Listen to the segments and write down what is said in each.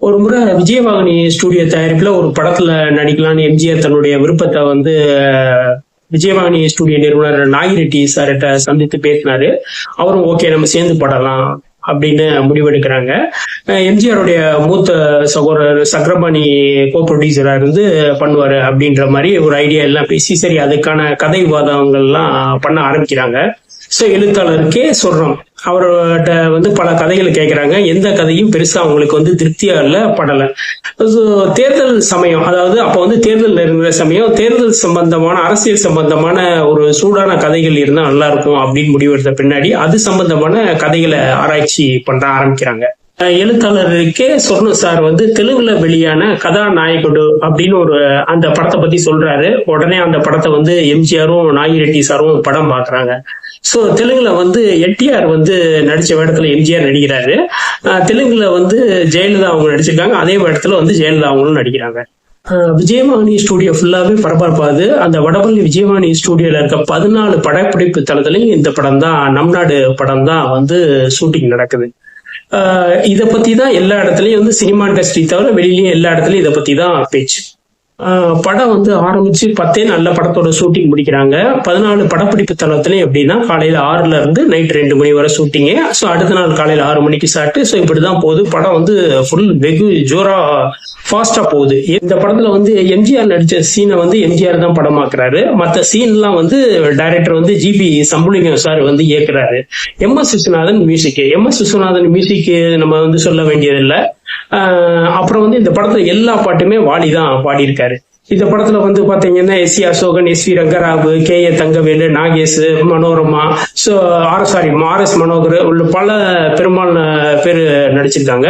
ஒரு முறை விஜயவாகினி ஸ்டுடியோ தயாரிப்புல ஒரு படத்துல நடிக்கலாம்னு எம்ஜிஆர் தன்னுடைய விருப்பத்தை வந்து விஜயவாகினி ஸ்டுடியோ நிறுவனர் நாகிரெட்டி சார்கிட்ட சந்தித்து பேசினாரு. அவரும் ஓகே நம்ம சேர்ந்து படலாம் அப்படின்னு முடிவெடுக்கிறாங்க. எம்ஜிஆருடைய மூத்த சகோதரர் சக்கரபாணி கோ ப்ரொடியூசரா இருந்து பண்ணுவாரு அப்படின்ற மாதிரி ஒரு ஐடியா எல்லாம் பேசி சரி அதுக்கான கதை விவாதங்கள்லாம் பண்ண ஆரம்பிக்கிறாங்க. ஸோ எழுத்தாளருக்கே சொல்றோம், அவர்கிட்ட வந்து பல கதைகளை கேட்கிறாங்க. எந்த கதையும் பெருசா அவங்களுக்கு வந்து திருப்தியா இல்ல, படலை. தேர்தல் சமயம், அதாவது அப்ப வந்து தேர்தல் நெருங்குற சமயம், தேர்தல் சம்பந்தமான அரசியல் சம்பந்தமான ஒரு சூடான கதைகள் இருந்தா நல்லா இருக்கும் அப்படின்னு முடிவெடுத்த பின்னாடி அது சம்பந்தமான கதைகளை ஆராய்ச்சி பண்ண ஆரம்பிக்கிறாங்க. எழுத்தாளருக்கே சொர்ண சார் வந்து தெலுங்குல வெளியான கதாநாயகடு அப்படின்னு ஒரு அந்த படத்தை பத்தி சொல்றாரு. உடனே அந்த படத்தை வந்து எம்ஜிஆரும் நாகிரெட்டி சாரும் படம் பாக்குறாங்க. சோ தெலுங்குல வந்து என்டிஆர் வந்து நடிச்ச வேடத்துல எம்ஜிஆர் நடிக்கிறாரு. தெலுங்குல வந்து ஜெயலலிதா அவங்க நடிச்சிருக்காங்க. அதே வேடத்துல வந்து ஜெயலலிதா அவங்களும் நடிக்கிறாங்க. விஜயவாகினி ஸ்டுடியோ ஃபுல்லாவே பரபரப்பாது. அந்த வடபள்ளி விஜயவாகினி ஸ்டுடியோல இருக்க 14 படப்பிடிப்பு தளத்திலையும் இந்த படம் தான், நம் நாடு படம் தான் வந்து ஷூட்டிங் நடக்குது. இத பத்தி தான் எல்லா இடத்துலயும் வந்து சினிமா இண்டஸ்ட்ரி தவிர வெளியிலயும் எல்லா இடத்துலயும் இதை பத்தி தான் பேச்சு. படம் வந்து ஆரம்பிச்சு 10 நாள்ல படத்தோட ஷூட்டிங் முடிக்கிறாங்க. 14 படப்பிடிப்பு தளத்துலயும் எப்படின்னா காலையில 6ல இருந்து நைட் 2 மணி வரை ஷூட்டிங்கு. ஸோ அடுத்த நாள் காலையில 6 மணிக்கு ஸ்டார்ட். ஸோ இப்படிதான் போகுது. படம் வந்து ஃபுல் வெகு ஜோரா ஃபாஸ்டா போகுது. இந்த படத்துல வந்து எம்ஜிஆர் நடிச்ச சீனை வந்து எம்ஜிஆர் தான் படமாக்குறாரு. மற்ற சீன்லாம் வந்து டைரக்டர் வந்து ஜிபி சம்புலிங்கம் சார் வந்து இயக்குறாரு. S Viswanathan music. S Viswanathan music நம்ம வந்து சொல்ல வேண்டியதில்லை. அப்புறம் வந்து இந்த படத்துல எல்லா பாட்டுமே வாலி தான் பாடியிருக்காரு. இந்த படத்துல வந்து பாத்தீங்கன்னா S C Asokan, S V Rangarao, K A Thangavelu, Nagesh, Manorama, R S Manohar உள்ள பல பெரும்பாலான பேர் நடிச்சிருக்காங்க.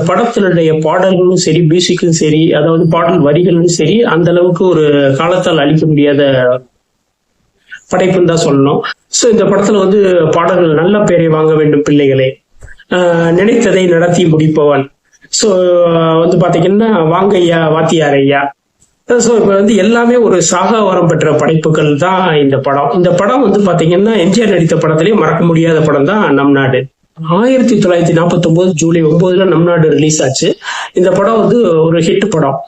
படத்தினுடைய பாடல்களும் சரி, மியூசிக்கும் சரி, அதாவது பாடல் வரிகளும் சரி, அந்த அளவுக்கு ஒரு காலத்தால் அழிக்க முடியாத படைப்புன்னு தான் சொல்லணும். சோ இந்த படத்துல வந்து பாடல்கள் நல்ல பேரை வாங்க வேண்டும் பிள்ளைகளே, நினைத்ததை நடத்தி முடிப்பவன், சோ வந்து பாத்தீங்கன்னா வாங்க ஐயா வாத்தியார் ஐயா. சோ இப்ப வந்து எல்லாமே ஒரு சாகாவரம் பெற்ற படைப்புகள் தான் இந்த படம். இந்த படம் வந்து பாத்தீங்கன்னா எம்ஜிஆர் நடித்த படத்திலேயே மறக்க முடியாத படம் தான் நம் நாடு. 1949 ஜூலை 9 நம் நாடு ரிலீஸ் ஆச்சு. இந்த படம் வந்து ஒரு ஹிட் படம்.